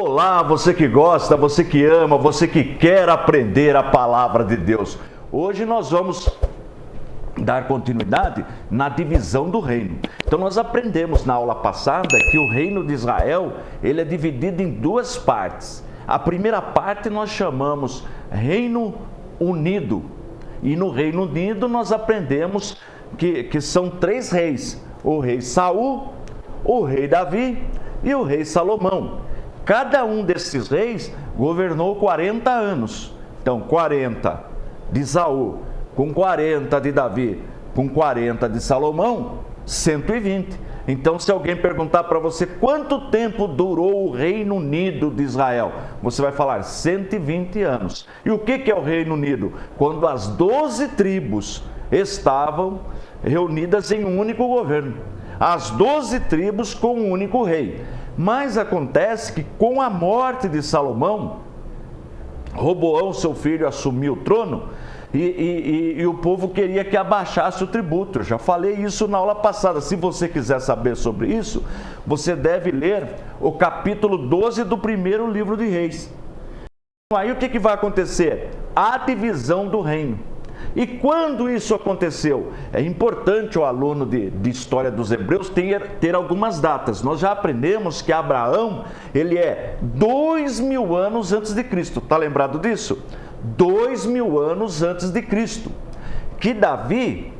Olá, você que gosta, você que ama, você que quer aprender a palavra de Deus. Hoje nós vamos dar continuidade na divisão do reino. Então nós aprendemos na aula passada que o reino de Israel, ele é dividido em duas partes. A primeira parte nós chamamos Reino Unido. E no Reino Unido nós aprendemos que são três reis: o rei Saul, o rei Davi e o rei Salomão. Cada um desses reis governou 40 anos. Então 40 de Saul, com 40 de Davi, com 40 de Salomão, 120. Então, se alguém perguntar para você quanto tempo durou o Reino Unido de Israel, você vai falar 120 anos. E o que é o Reino Unido? Quando as 12 tribos estavam reunidas em um único governo. As 12 tribos com um único rei. Mas acontece que com a morte de Salomão, Roboão, seu filho, assumiu o trono e o povo queria que abaixasse o tributo. Eu já falei isso na aula passada. Se você quiser saber sobre isso, você deve ler o capítulo 12 do primeiro livro de Reis. Aí o que vai acontecer? A divisão do reino. E quando isso aconteceu? É importante o aluno de História dos Hebreus ter algumas datas. Nós já aprendemos que Abraão, ele é 2000 anos antes de Cristo. Está lembrado disso? 2000 anos antes de Cristo. Que Davi,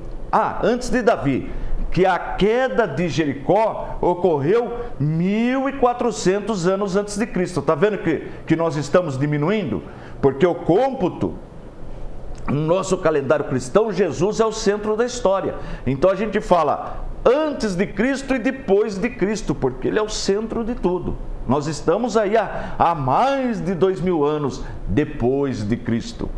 antes de Davi, que a queda de Jericó ocorreu 1400 anos antes de Cristo. Está vendo que nós estamos diminuindo? Porque o cômputo, no nosso calendário cristão, Jesus é o centro da história. Então a gente fala antes de Cristo e depois de Cristo, porque ele é o centro de tudo. Nós estamos aí há mais de 2000 anos depois de Cristo.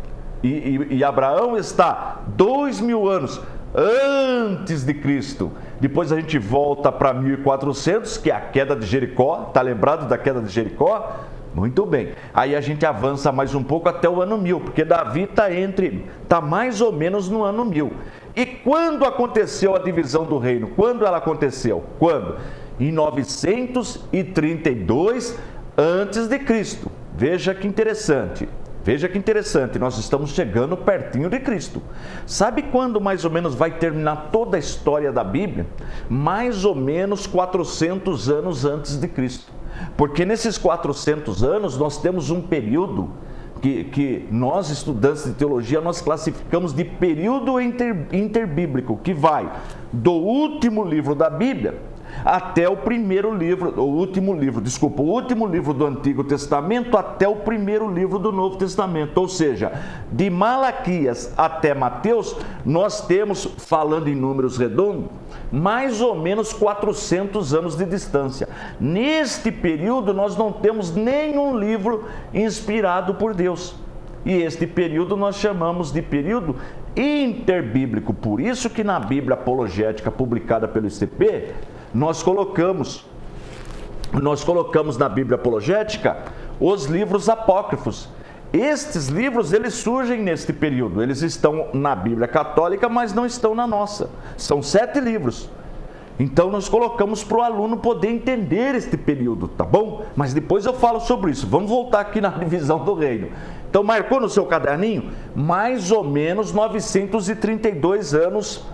E Abraão está 2000 anos antes de Cristo. Depois a gente volta para 1400, que é a queda de Jericó. Está lembrado da queda de Jericó? Muito bem. Aí a gente avança mais um pouco até o ano 1000, porque Davi está mais ou menos no ano 1000. E quando aconteceu a divisão do reino? Quando ela aconteceu? Quando? Em 932 antes de Cristo. Veja que interessante. Veja que interessante, nós estamos chegando pertinho de Cristo. Sabe quando mais ou menos vai terminar toda a história da Bíblia? Mais ou menos 400 anos antes de Cristo. Porque nesses 400 anos nós temos um período que nós, estudantes de teologia, nós classificamos de período interbíblico, que vai do último livro da Bíblia até o último livro do Antigo Testamento até o primeiro livro do Novo Testamento. Ou seja, de Malaquias até Mateus, nós temos, falando em números redondos, mais ou menos 400 anos de distância. Neste período, nós não temos nenhum livro inspirado por Deus. E este período nós chamamos de período interbíblico. Por isso que na Bíblia Apologética, publicada pelo ICP, nós colocamos na Bíblia Apologética os livros apócrifos. Estes livros, eles surgem neste período. Eles estão na Bíblia Católica, mas não estão na nossa. São 7 livros. Então nós colocamos para o aluno poder entender este período, tá bom? Mas depois eu falo sobre isso. Vamos voltar aqui na divisão do reino. Então marcou no seu caderninho? Mais ou menos 932 anos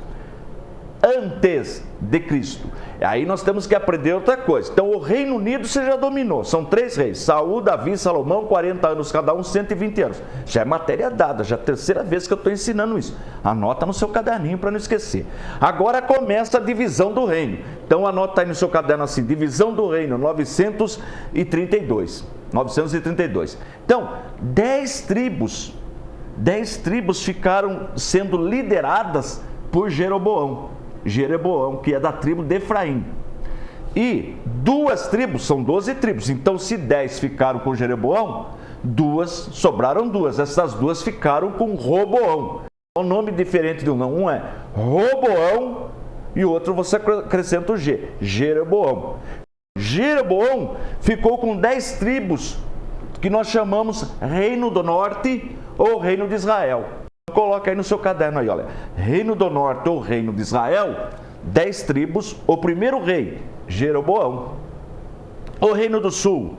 antes de Cristo. Aí nós temos que aprender outra coisa. Então o Reino Unido você já dominou. São 3 reis: Saul, Davi e Salomão, 40 anos cada um, 120 anos. Já é matéria dada, já é a terceira vez que eu estou ensinando isso. Anota no seu caderninho para não esquecer. Agora começa a divisão do reino. Então anota aí no seu caderno assim: divisão do reino, 932. Então, 10 tribos ficaram sendo lideradas por Jeroboão, que é da tribo de Efraim. E 2 tribos, são 12 tribos. Então, se 10 ficaram com Jeroboão, sobraram 2. Essas 2 ficaram com Roboão. É um nome diferente de um. Um é Roboão e o outro você acrescenta o G, Jeroboão. Jeroboão ficou com 10 tribos, que nós chamamos Reino do Norte ou Reino de Israel. Coloca aí no seu caderno aí, olha. Reino do Norte ou Reino de Israel, 10 tribos. O primeiro rei, Jeroboão. O Reino do Sul,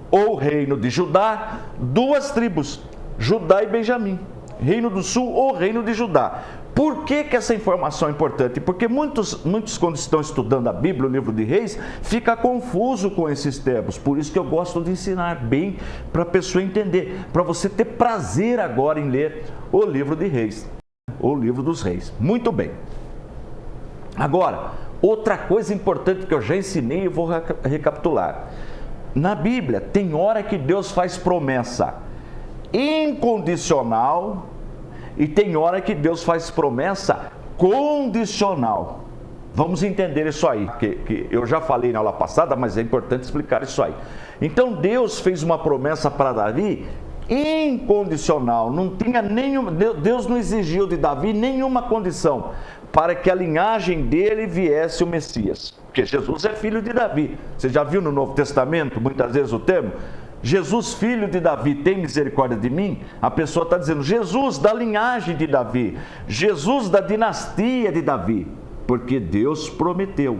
ou Reino de Judá, duas tribos, Judá e Benjamim. Reino do Sul ou Reino de Judá. Por que essa informação é importante? Porque muitos quando estão estudando a Bíblia, o livro de Reis, fica confuso com esses termos. Por isso que eu gosto de ensinar bem para a pessoa entender, para você ter prazer agora em ler o livro de Reis, o livro dos Reis. Muito bem. Agora, outra coisa importante que eu já ensinei e vou recapitular. Na Bíblia, tem hora que Deus faz promessa incondicional e tem hora que Deus faz promessa condicional. Vamos entender isso aí, que eu já falei na aula passada, mas é importante explicar isso aí. Então Deus fez uma promessa para Davi incondicional, não tinha nenhum, Deus não exigiu de Davi nenhuma condição para que a linhagem dele viesse o Messias, porque Jesus é filho de Davi. Você já viu no Novo Testamento muitas vezes o termo Jesus, filho de Davi, tem misericórdia de mim? A pessoa está dizendo Jesus da linhagem de Davi, Jesus da dinastia de Davi, porque Deus prometeu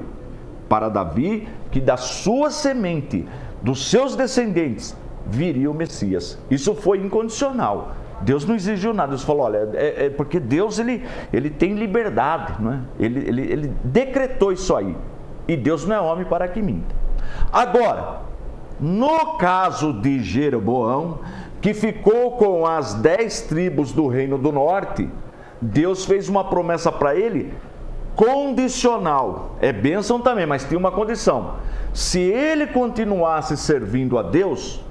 para Davi que da sua semente, dos seus descendentes, viria o Messias. Isso foi incondicional. Deus não exigiu nada. Deus falou, olha, porque Deus ele tem liberdade, não é? Ele decretou isso aí. E Deus não é homem para que minta. Agora, no caso de Jeroboão, que ficou com as 10 tribos do Reino do Norte, Deus fez uma promessa para ele condicional. É bênção também, mas tem uma condição. Se ele continuasse servindo a Deus,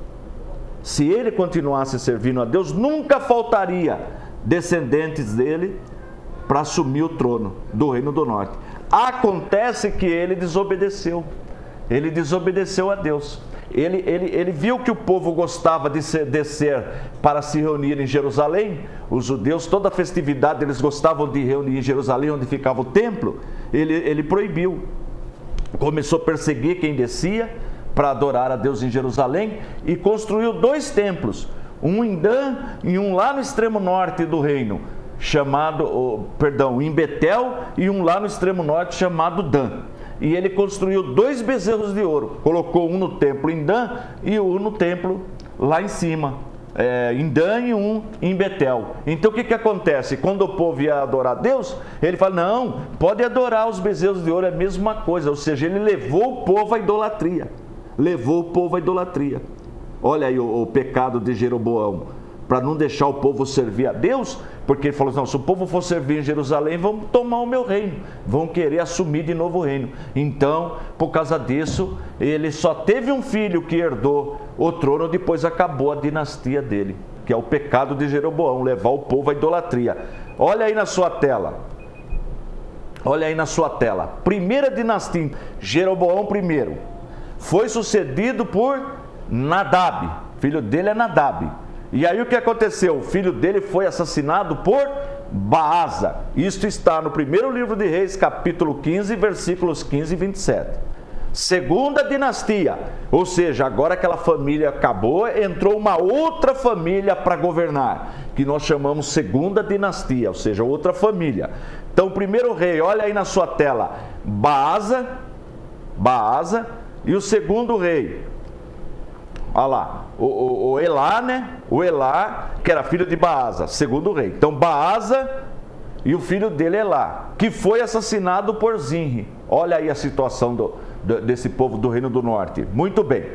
nunca faltaria descendentes dele para assumir o trono do Reino do Norte. Acontece que ele desobedeceu a Deus. Ele viu que o povo gostava de descer para se reunir em Jerusalém. Os judeus, toda a festividade, eles gostavam de reunir em Jerusalém, onde ficava o templo. Ele proibiu. Começou a perseguir quem descia para adorar a Deus em Jerusalém e construiu 2 templos, um em Dan e um lá no extremo norte do reino, em Betel, e um lá no extremo norte chamado Dan. E ele construiu 2 bezerros de ouro, colocou um no templo em Dan e um no templo lá em cima, em Dan e um em Betel. Então o que acontece? Quando o povo ia adorar a Deus, ele fala, não, pode adorar os bezerros de ouro, é a mesma coisa. Ou seja, ele levou o povo à idolatria. Olha aí o pecado de Jeroboão, para não deixar o povo servir a Deus, porque ele falou, não, se o povo for servir em Jerusalém, vão tomar o meu reino, vão querer assumir de novo o reino. Então, por causa disso, ele só teve um filho que herdou o trono, depois acabou a dinastia dele, que é o pecado de Jeroboão, levar o povo à idolatria. Olha aí na sua tela. Primeira dinastia, Jeroboão I, foi sucedido por Nadab, filho dele é Nadab. E aí o que aconteceu? O filho dele foi assassinado por Baasa. Isto está no primeiro livro de Reis, capítulo 15, versículos 15 e 27. Segunda dinastia, ou seja, agora aquela família acabou, entrou uma outra família para governar, que nós chamamos segunda dinastia, ou seja, outra família. Então, o primeiro rei, olha aí na sua tela, Baasa, e o segundo rei, olha lá, o Elá, né? O Elá, que era filho de Baasa, segundo rei. Então, Baasa e o filho dele Elá, que foi assassinado por Zinri. Olha aí a situação desse povo do Reino do Norte. Muito bem.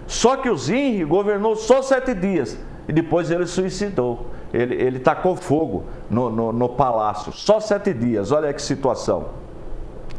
Só que o Zinri governou só 7 dias e depois ele suicidou. Ele tacou fogo no palácio. Só 7 dias. Olha que situação.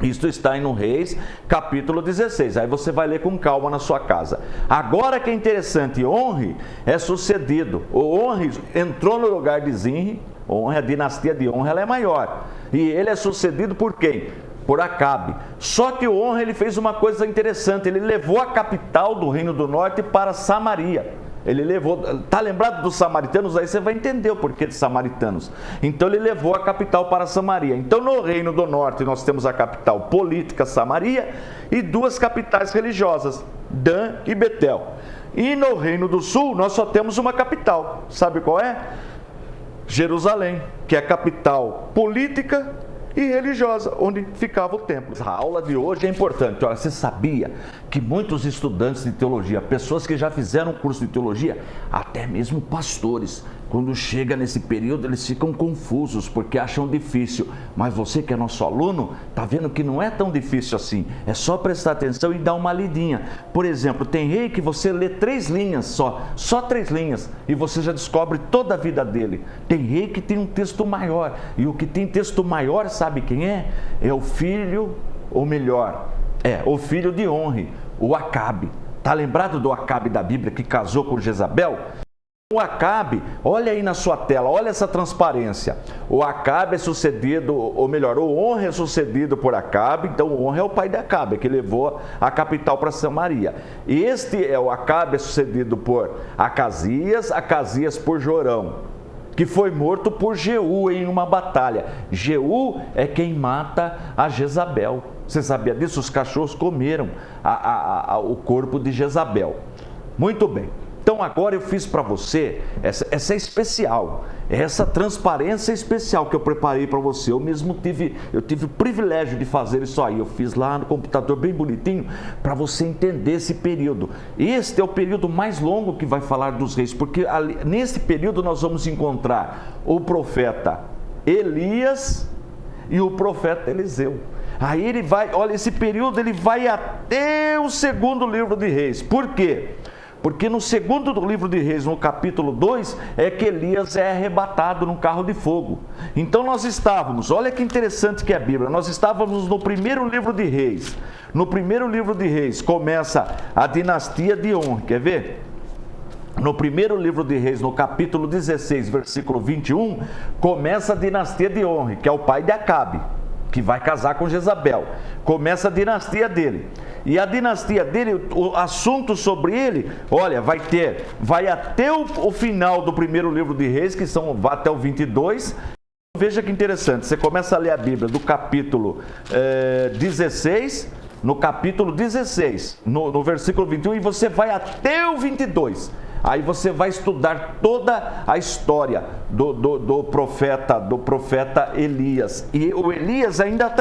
Isto está em no Reis, capítulo 16. Aí você vai ler com calma na sua casa. Agora que é interessante, Onri é sucedido. O Onri entrou no lugar de Zinri. Onri, a dinastia de Onri, ela é maior. E ele é sucedido por quem? Por Acabe. Só que o Onri, ele fez uma coisa interessante. Ele levou a capital do Reino do Norte para Samaria. Ele levou, tá lembrado dos samaritanos? Aí você vai entender o porquê de samaritanos. Então ele levou a capital para Samaria. Então no Reino do Norte nós temos a capital política, Samaria, e 2 capitais religiosas, Dan e Betel. E no Reino do Sul nós só temos uma capital. Sabe qual é? Jerusalém, que é a capital política e religiosa, onde ficava o templo. A aula de hoje é importante. Olha, você sabia que muitos estudantes de teologia, pessoas que já fizeram curso de teologia, até mesmo pastores, quando chega nesse período, eles ficam confusos, porque acham difícil. Mas você que é nosso aluno, está vendo que não é tão difícil assim. É só prestar atenção e dar uma lidinha. Por exemplo, tem rei que você lê 3 linhas só 3 linhas, e você já descobre toda a vida dele. Tem rei que tem um texto maior, e o que tem texto maior, sabe quem é? É o filho, ou melhor, o filho de Onri, o Acabe. Está lembrado do Acabe da Bíblia, que casou com Jezabel? O Acabe, olha aí na sua tela, olha essa transparência. O Acabe é sucedido, ou melhor, o Onri é sucedido por Acabe. Então o Onri é o pai de Acabe, que levou a capital para Samaria. E o Acabe é sucedido por Acasias, Acasias por Jorão, que foi morto por Jeú em uma batalha. Jeú é quem mata a Jezabel. Você sabia disso? Os cachorros comeram o corpo de Jezabel. Muito bem. Então agora eu fiz para você, essa é especial, essa transparência especial que eu preparei para você. Eu mesmo tive o privilégio de fazer isso aí. Eu fiz lá no computador bem bonitinho para você entender esse período. Este é o período mais longo que vai falar dos reis, porque nesse período nós vamos encontrar o profeta Elias e o profeta Eliseu. Aí ele vai, olha, esse período ele vai até o 2º livro de Reis. Por quê? Porque no 2º livro de Reis, no capítulo 2, é que Elias é arrebatado num carro de fogo. Então nós estávamos, olha que interessante que é a Bíblia, nós estávamos no 1º livro de Reis. No 1º livro de Reis começa a dinastia de Onri, quer ver? No 1º livro de Reis, no capítulo 16, versículo 21, começa a dinastia de Onri, que é o pai de Acabe, que vai casar com Jezabel. Começa a dinastia dele. E a dinastia dele, o assunto sobre ele, olha, vai até o final do 1º livro de Reis, que vai até o 22. Veja que interessante, você começa a ler a Bíblia do capítulo 16, no capítulo 16, no versículo 21, e você vai até o 22. Aí você vai estudar toda a história do profeta Elias. E o Elias ainda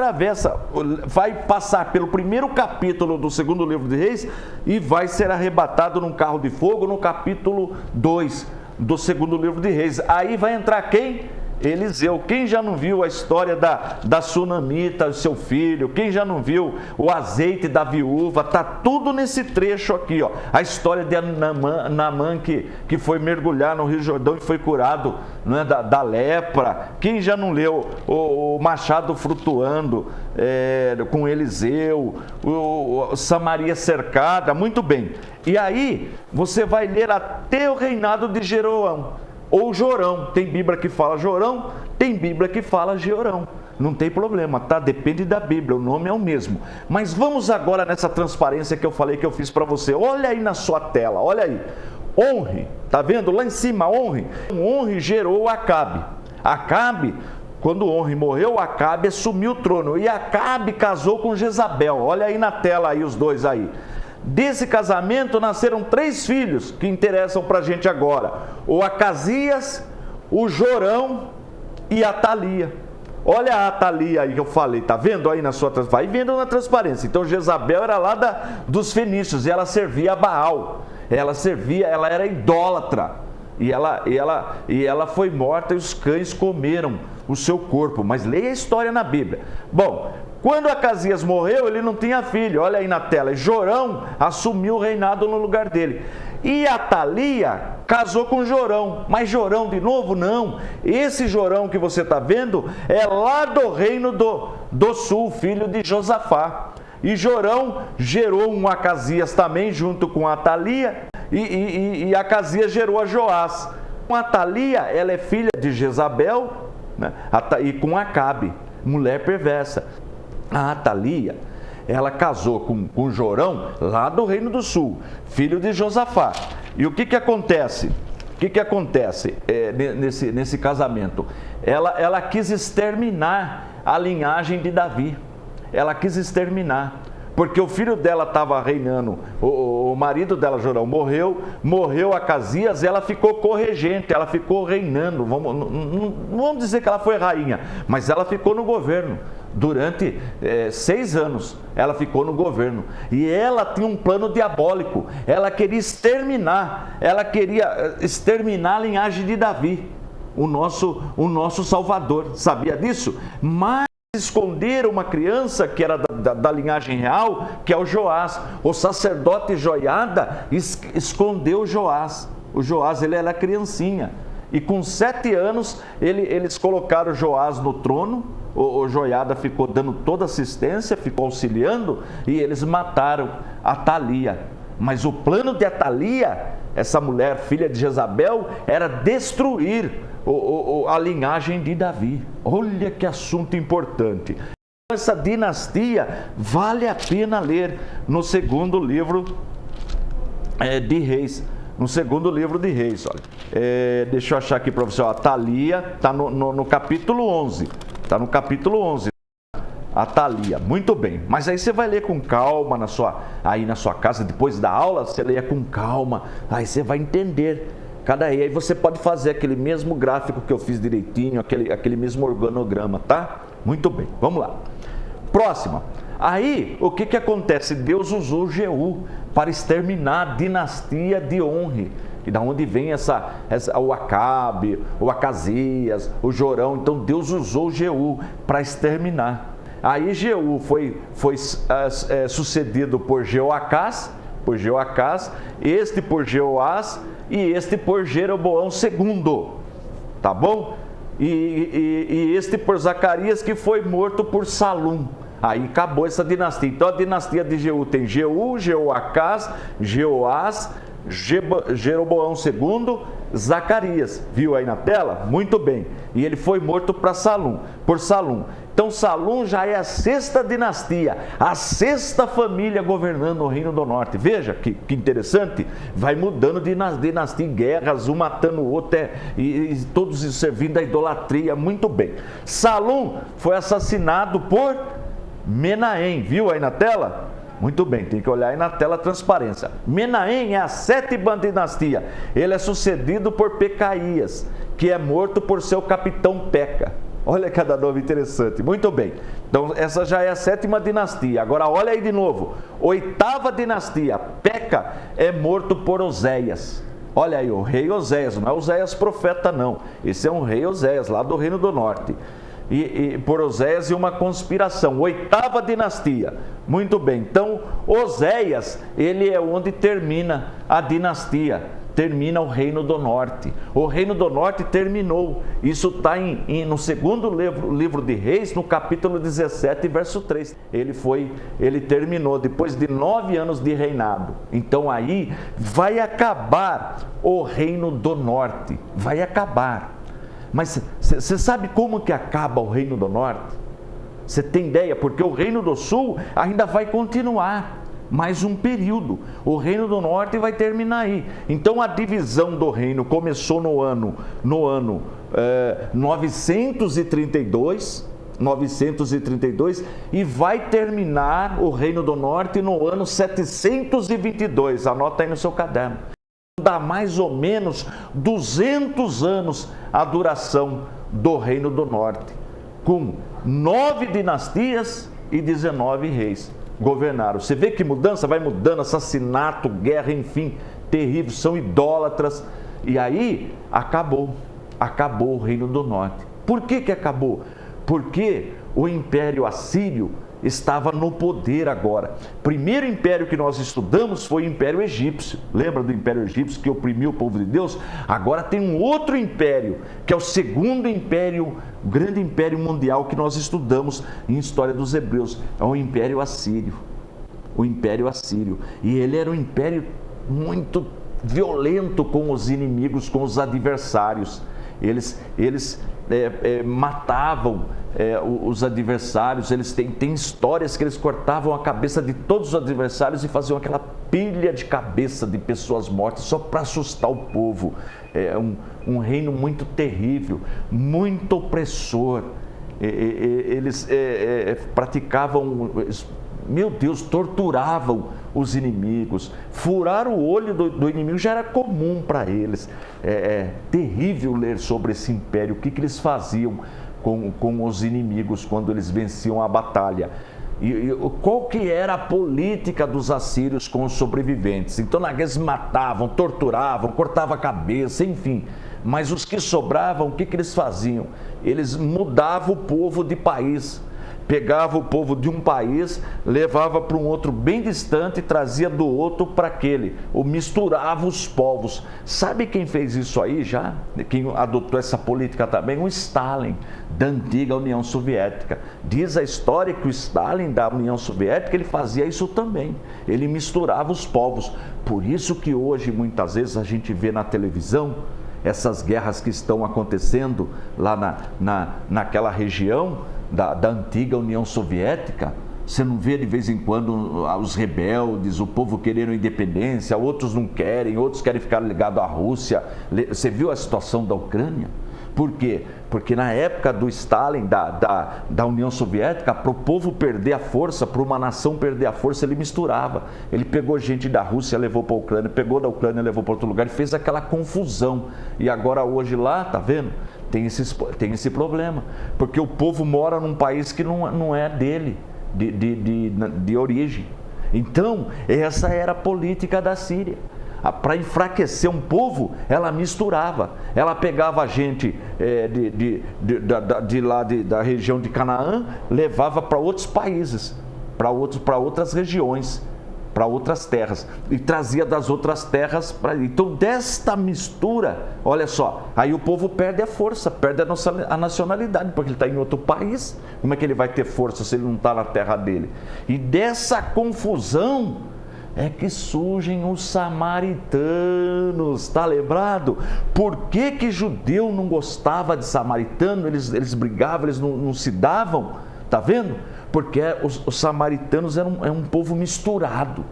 vai passar pelo 1º capítulo do 2º livro de Reis e vai ser arrebatado num carro de fogo no capítulo 2 do 2º livro de Reis. Aí vai entrar quem? Eliseu. Quem já não viu a história da sunamita, seu filho? Quem já não viu o azeite da viúva? Está tudo nesse trecho aqui, ó. A história de Naamã que foi mergulhar no Rio Jordão e foi curado, não é, da lepra. Quem já não leu o machado flutuando com Eliseu, o Samaria cercada? Muito bem. E aí você vai ler até o reinado de Jeroão. Ou Jorão, tem Bíblia que fala Jorão, tem Bíblia que fala Jeorão. Não tem problema, tá? Depende da Bíblia, o nome é o mesmo. Mas vamos agora nessa transparência que eu falei que eu fiz para você. Olha aí na sua tela, olha aí. Onri, tá vendo? Lá em cima, Onri. Onri gerou Acabe. Acabe, quando Onri morreu, Acabe assumiu o trono. E Acabe casou com Jezabel. Olha aí na tela aí os dois aí. Desse casamento nasceram 3 filhos que interessam para a gente agora: o Acasias, o Jorão e a Atalia. Olha a Atalia aí que eu falei, tá vendo aí na sua transparência? Vai vendo na transparência. Então Jezabel era lá dos fenícios e ela servia a Baal. Ela era idólatra. E ela foi morta e os cães comeram o seu corpo. Mas leia a história na Bíblia. Bom, quando Acasias morreu, ele não tinha filho, olha aí na tela. Jorão assumiu o reinado no lugar dele. E Atalia casou com Jorão, mas Jorão de novo não. Esse Jorão que você está vendo é lá do reino do sul, filho de Josafá. E Jorão gerou um Acasias também junto com Atalia, e Acasias gerou a Joás. A Atalia, ela é filha de Jezabel, né? E com Acabe, mulher perversa. A Atalia, ela casou com Jorão lá do Reino do Sul, filho de Josafá. E o que acontece? O que acontece nesse casamento? Ela quis exterminar a linhagem de Davi. Ela quis exterminar. porque o filho dela estava reinando, o marido dela, Jorão, morreu Acasias, ela ficou corregente, ela ficou reinando, não vamos dizer que ela foi rainha, mas ela ficou no governo. Durante 6 anos ela ficou no governo, e ela tinha um plano diabólico, ela queria exterminar a linhagem de Davi, o nosso Salvador, sabia disso? Mas esconderam uma criança que era da linhagem real, que é o Joás. O sacerdote Joiada escondeu Joás. O Joás, ele era criancinha, e com 7 anos eles colocaram Joás no trono. O Joiada ficou dando toda assistência, ficou auxiliando, e eles mataram Atalia. Mas o plano de Atalia, essa mulher filha de Jezabel, era destruir a linhagem de Davi. Olha que assunto importante. Essa dinastia vale a pena ler no segundo livro de Reis. No segundo livro de Reis, olha. Deixa eu achar aqui para você. Atalia está no capítulo 11. Está no capítulo 11. Atalia, muito bem. Mas aí você vai ler com calma na sua casa, depois da aula, você leia com calma. Aí você vai entender. Aí você pode fazer aquele mesmo gráfico que eu fiz direitinho, aquele mesmo organograma, tá? Muito bem, vamos lá. Próxima. Aí, o que acontece? Deus usou Jeú para exterminar a dinastia de Onre. E da onde vem o Acabe, o Acasias, o Jorão. Então Deus usou Jeú para exterminar. Aí Jeú foi sucedido por Jeoacás, este por Jeoás e este por Jeroboão II, tá bom? E este por Zacarias, que foi morto por Salum. Aí acabou essa dinastia. Então a dinastia de Jeú tem Jeú, Jeoacás, Jeoás, Jeroboão II, Zacarias. Viu aí na tela? Muito bem. E ele foi morto por Salum. Então Salum já é a 6ª dinastia, a 6ª família governando o Reino do Norte. Veja que interessante, vai mudando de dinastia, guerras, um matando o outro, e todos servindo a idolatria. Muito bem. Salum foi assassinado por Menahem. Viu aí na tela? Muito bem, tem que olhar aí na tela a transparência. Menahem é a 7ª dinastia. Ele é sucedido por Pecaías, que é morto por seu capitão Peca. Olha cada nome interessante. Muito bem. Então essa já é a 7ª dinastia. Agora olha aí de novo. 8ª dinastia. Peca é morto por Oséias. Olha aí, o rei Oséias. Não é Oséias profeta, não. Esse é um rei Oséias, lá do Reino do Norte. E por Oséias e uma conspiração. 8ª dinastia. Muito bem. Então Oséias, ele é onde termina a dinastia. Termina o Reino do Norte. O Reino do Norte terminou. Isso está no segundo livro de Reis, no capítulo 17, verso 3. Ele terminou depois de 9 anos de reinado. Então aí vai acabar o Reino do Norte. Vai acabar. Mas você sabe como que acaba o Reino do Norte? Você tem ideia? Porque o Reino do Sul ainda vai continuar mais um período. O Reino do Norte vai terminar aí. Então a divisão do reino começou no ano 932 e vai terminar o Reino do Norte no ano 722. Anota aí no seu caderno. Dá mais ou menos 200 anos a duração do Reino do Norte, com 9 dinastias e 19 reis governaram. Você vê que mudança? Vai mudando, assassinato, guerra, enfim, terrível, são idólatras. E aí acabou o Reino do Norte. Por que acabou? Porque o Império Assírio estava no poder agora. Primeiro império que nós estudamos foi o Império Egípcio. Lembra do Império Egípcio que oprimiu o povo de Deus? Agora tem um outro império, que é o segundo império, o grande império mundial que nós estudamos em História dos Hebreus. É o Império Assírio. O Império Assírio. E ele era um império muito violento com os inimigos, com os adversários. Eles matavam os adversários. Eles têm histórias que eles cortavam a cabeça de todos os adversários e faziam aquela pilha de cabeça de pessoas mortas só para assustar o povo. É um reino muito terrível, muito opressor. Eles praticavam meu Deus, torturavam os inimigos. Furar o olho do inimigo já era comum para eles. É terrível ler sobre esse império, o que eles faziam com os inimigos quando eles venciam a batalha. E qual que era a política dos assírios com os sobreviventes? Então eles matavam, torturavam, cortavam a cabeça, enfim. Mas os que sobravam, o que eles faziam? Eles mudavam o povo de país. Pegava o povo de um país, levava para um outro bem distante e trazia do outro para aquele, ou misturava os povos. Sabe quem fez isso aí já? Quem adotou essa política também? O Stalin, da antiga União Soviética. Diz a história que o Stalin da União Soviética, ele fazia isso também. Ele misturava os povos. Por isso que hoje, muitas vezes, a gente vê na televisão essas guerras que estão acontecendo lá naquela região da antiga União Soviética. Você não vê de vez em quando os rebeldes, o povo querendo independência, outros não querem, outros querem ficar ligados à Rússia. Você viu a situação da Ucrânia? Por quê? Porque na época do Stalin, da União Soviética, para o povo perder a força, para uma nação perder a força, ele misturava. Ele pegou gente da Rússia, levou para a Ucrânia, pegou da Ucrânia, levou para outro lugar e fez aquela confusão. E agora hoje lá, tá vendo? Tem esse problema. Porque o povo mora num país que não é dele, de origem. Então, essa era a política da Síria. Para enfraquecer um povo, ela misturava. Ela pegava a gente da região de Canaã, levava para outros países, para outras regiões, para outras terras, e trazia das outras terras para. Então, desta mistura, olha só, aí o povo perde a força, perde a nacionalidade, porque ele está em outro país. Como é que ele vai ter força se ele não está na terra dele? E dessa confusão é que surgem os samaritanos, está lembrado? Por que judeu não gostava de samaritano? Eles brigavam, eles não se davam, está vendo? Porque os samaritanos eram um povo misturado.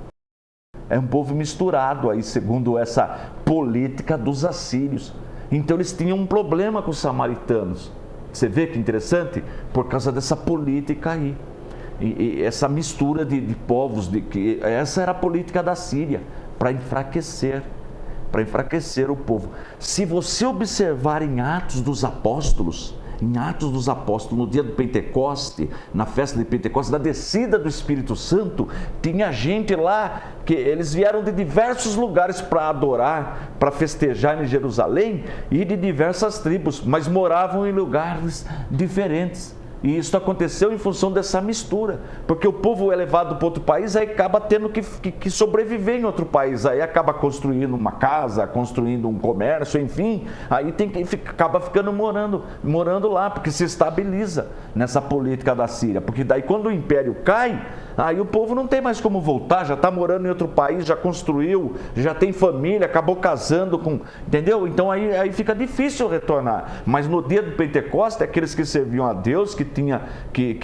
É um povo misturado aí, segundo essa política dos assírios. Então eles tinham um problema com os samaritanos. Você vê que interessante? Por causa dessa política aí. E essa mistura de povos, essa era a política da Síria, para enfraquecer o povo. Se você observar em Atos dos Apóstolos, no dia do Pentecoste, na festa de Pentecoste, da descida do Espírito Santo, tinha gente lá, que eles vieram de diversos lugares para adorar, para festejar em Jerusalém, e de diversas tribos, mas moravam em lugares diferentes. E isso aconteceu em função dessa mistura, porque o povo é levado para outro país, aí acaba tendo que sobreviver em outro país, aí acaba construindo uma casa, construindo um comércio, enfim, aí acaba ficando morando lá, porque se estabiliza nessa política da Síria, porque daí quando o império cai, aí o povo não tem mais como voltar, já está morando em outro país, já construiu, já tem família, acabou casando com, entendeu? Então aí fica difícil retornar, mas no dia do Pentecostes, aqueles que serviam a Deus, que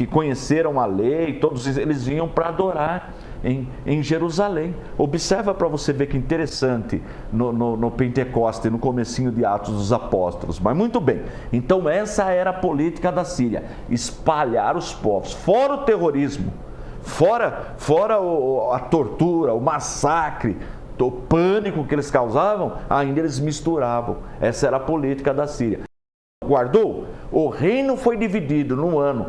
conheceram a lei, todos eles vinham para adorar em Jerusalém. Observa para você ver que interessante no Pentecoste, no comecinho de Atos dos Apóstolos. Mas muito bem, então essa era a política da Síria, espalhar os povos, fora o terrorismo, fora a tortura, o massacre, o pânico que eles causavam, ainda eles misturavam. Essa era a política da Síria. Guardou? O reino foi dividido no ano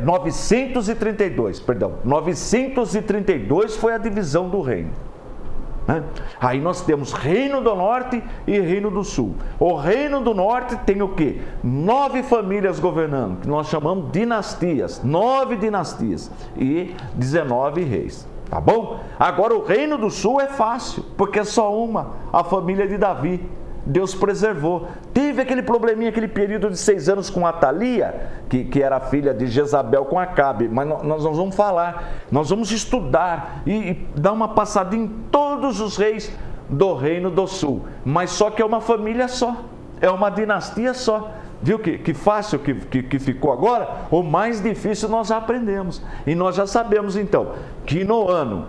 932, 932 foi a divisão do reino. Aí nós temos reino do norte e reino do sul. O reino do norte tem o quê? 9 famílias governando, que nós chamamos dinastias, 9 dinastias e 19 reis. Tá bom? Agora o reino do sul é fácil, porque é só uma, a família de Davi. Deus preservou. Teve aquele probleminha, aquele período de 6 anos com Atalia, que era filha de Jezabel com Acabe, mas nós vamos falar, nós vamos estudar e dar uma passadinha em todos os reis do reino do sul, mas só que é uma família só, é uma dinastia só. Viu que fácil que ficou agora? O mais difícil nós já aprendemos, e nós já sabemos então, que no ano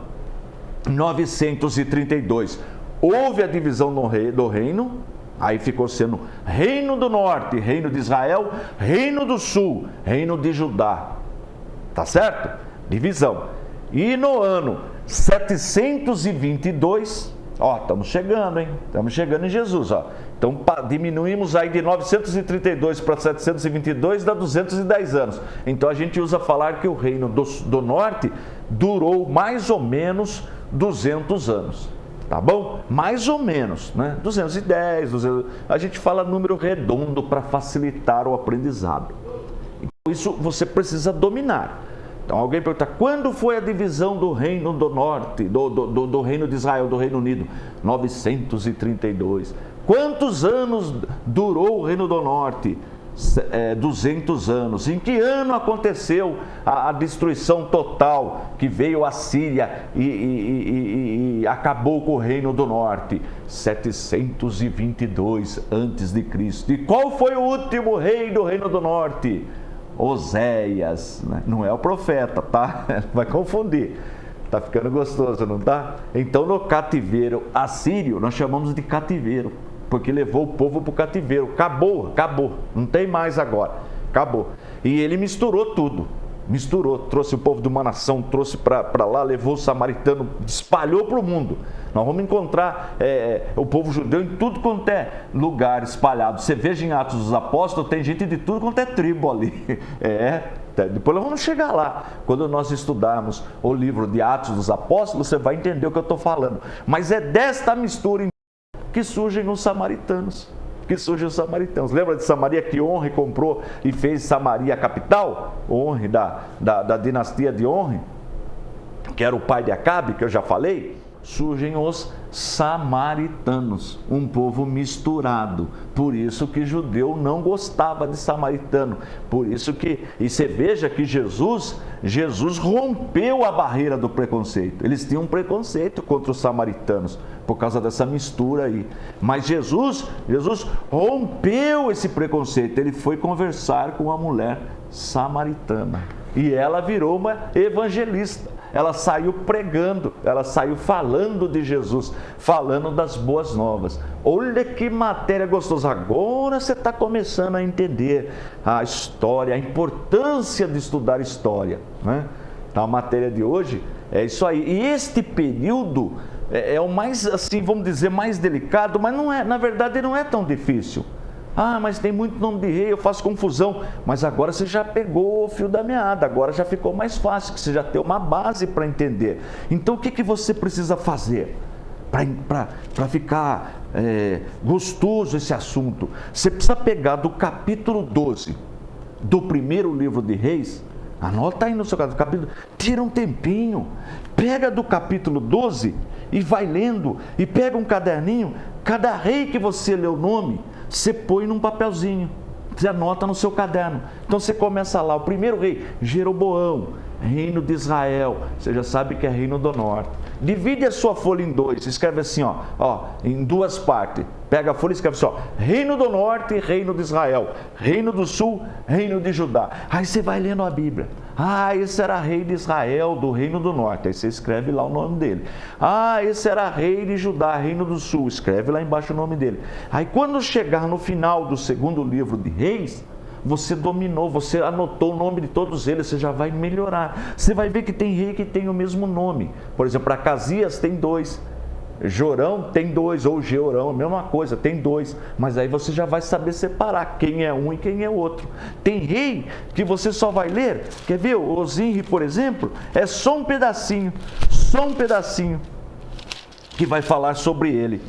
932, houve a divisão do reino, aí ficou sendo reino do norte, reino de Israel, reino do sul, reino de Judá. Tá certo? Divisão. E no ano 722, ó, estamos chegando, hein? Estamos chegando em Jesus, ó. Então diminuímos aí de 932 para 722, dá 210 anos. Então a gente usa falar que o reino do norte durou mais ou menos 200 anos. Tá bom? Mais ou menos, né? 210, 200, a gente fala número redondo para facilitar o aprendizado. Então, isso você precisa dominar. Então alguém pergunta, quando foi a divisão do reino do norte, do reino de Israel, do Reino Unido? 932. Quantos anos durou o reino do norte? 200 anos. Em que ano aconteceu a destruição total, que veio a Síria e acabou com o reino do norte? 722 antes de Cristo. E qual foi o último rei do reino do norte? Oséias, né? Não é o profeta, tá? Vai confundir. Tá ficando gostoso, não tá? Então no cativeiro assírio, nós chamamos de cativeiro, porque levou o povo para o cativeiro. Acabou, não tem mais agora, acabou. E ele misturou tudo, trouxe o povo de uma nação, trouxe para lá, levou o samaritano, espalhou para o mundo. Nós vamos encontrar o povo judeu em tudo quanto é lugar espalhado. Você veja em Atos dos Apóstolos, tem gente de tudo quanto é tribo ali. Depois nós vamos chegar lá. Quando nós estudarmos o livro de Atos dos Apóstolos, você vai entender o que eu estou falando. Mas é desta mistura que surgem os samaritanos. Lembra de Samaria que Onre comprou e fez Samaria a capital? Onre, da dinastia de Onre, que era o pai de Acabe, que eu já falei. Surgem os samaritanos, um povo misturado. Por isso que judeu não gostava de samaritano. Por isso que, e você veja que Jesus rompeu a barreira do preconceito. Eles tinham um preconceito contra os samaritanos por causa dessa mistura aí. Mas Jesus rompeu esse preconceito. Ele foi conversar com uma mulher samaritana e ela virou uma evangelista. Ela saiu pregando, ela saiu falando de Jesus, falando das boas novas. Olha que matéria gostosa. Agora você está começando a entender a história, a importância de estudar história, né? Então a matéria de hoje é isso aí. E este período é o mais, assim, vamos dizer, mais delicado, mas não é, na verdade não é tão difícil. Ah, mas tem muito nome de rei, eu faço confusão. Mas agora você já pegou o fio da meada, agora já ficou mais fácil, que você já tem uma base para entender. Então o que você precisa fazer para ficar gostoso esse assunto? Você precisa pegar do capítulo 12 do primeiro livro de Reis, anota aí no seu capítulo, tira um tempinho, pega do capítulo 12 e vai lendo, e pega um caderninho, cada rei que você lê o nome, você põe num papelzinho, você anota no seu caderno. Então você começa lá, o primeiro rei, Jeroboão, reino de Israel, você já sabe que é reino do norte. Divide a sua folha em dois, escreve assim, ó, em duas partes. Pega a folha e escreve assim, ó, reino do norte, reino de Israel, reino do sul, reino de Judá. Aí você vai lendo a Bíblia. Ah, esse era rei de Israel, do reino do norte. Aí você escreve lá o nome dele. Ah, esse era rei de Judá, reino do sul. Escreve lá embaixo o nome dele. Aí quando chegar no final do segundo livro de Reis, você dominou, você anotou o nome de todos eles, você já vai melhorar. Você vai ver que tem rei que tem o mesmo nome. Por exemplo, Acasias tem 2. Jorão tem 2, ou Georão, a mesma coisa, tem 2, mas aí você já vai saber separar quem é um e quem é outro. Tem rei que você só vai ler, quer ver? O Ozinri, por exemplo, é só um pedacinho que vai falar sobre ele.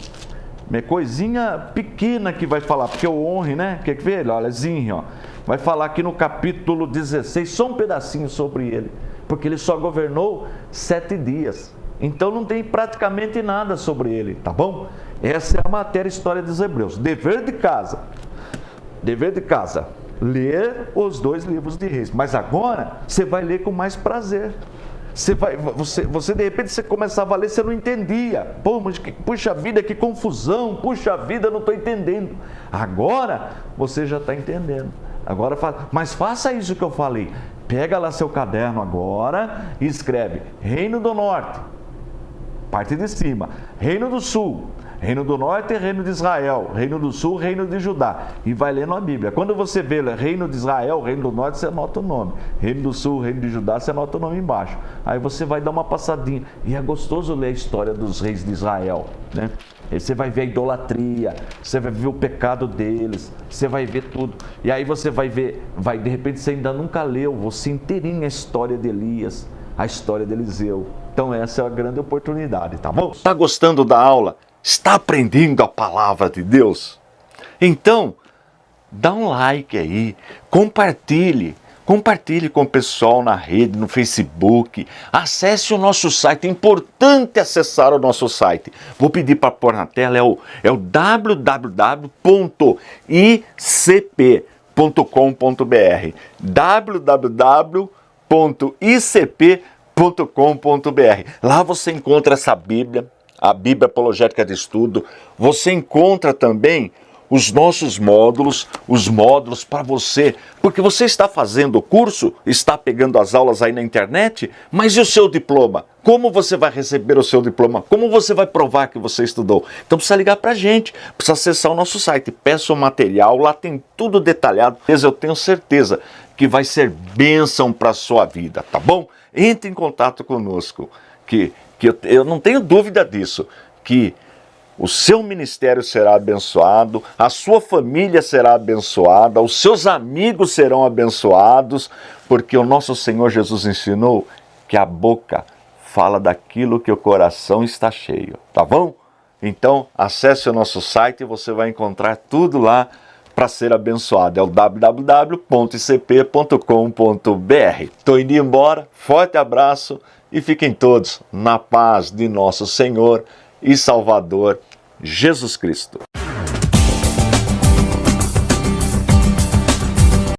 É coisinha pequena que vai falar, porque o Onre, né? Quer ver? Olha, Zinri, ó, vai falar aqui no capítulo 16, só um pedacinho sobre ele, porque ele só governou 7 dias. Então não tem praticamente nada sobre ele, tá bom? Essa é a matéria história dos Hebreus. Dever de casa, ler os 2 livros de Reis. Mas agora você vai ler com mais prazer. Você de repente você começava a ler, você não entendia. Puxa vida, que confusão, puxa vida, não estou entendendo. Agora você já está entendendo. Mas faça isso que eu falei. Pega lá seu caderno agora e escreve Reino do Norte, parte de cima, Reino do Sul, Reino do Norte é Reino de Israel, Reino do Sul, Reino de Judá. E vai lendo a Bíblia. Quando você vê Reino de Israel, Reino do Norte, você anota o nome. Reino do Sul, Reino de Judá, você anota o nome embaixo. Aí você vai dar uma passadinha. E é gostoso ler a história dos reis de Israel, né? Aí você vai ver a idolatria, você vai ver o pecado deles, você vai ver tudo. E aí você vai ver, de repente você ainda nunca leu, você inteirinho a história de Elias, a história de Eliseu. Então essa é a grande oportunidade, tá bom? Está gostando da aula? Está aprendendo a palavra de Deus? Então, dá um like aí, compartilhe com o pessoal na rede, no Facebook, acesse o nosso site, é importante acessar o nosso site. Vou pedir para pôr na tela, é o www.icp.com.br www.icp.com.br. Lá você encontra essa Bíblia, a Bíblia Apologética de Estudo, você encontra também os nossos módulos, os módulos para você, porque você está fazendo o curso, está pegando as aulas aí na internet, mas e o seu diploma? Como você vai receber o seu diploma? Como você vai provar que você estudou? Então precisa ligar para a gente, precisa acessar o nosso site, peça o material, lá tem tudo detalhado, eu tenho certeza que vai ser bênção para a sua vida, tá bom? Entre em contato conosco, que eu não tenho dúvida disso, que o seu ministério será abençoado, a sua família será abençoada, os seus amigos serão abençoados, porque o nosso Senhor Jesus ensinou que a boca fala daquilo que o coração está cheio, tá bom? Então, acesse o nosso site e você vai encontrar tudo lá para ser abençoado. É o www.icp.com.br. Estou indo embora, forte abraço e fiquem todos na paz de nosso Senhor e Salvador Jesus Cristo.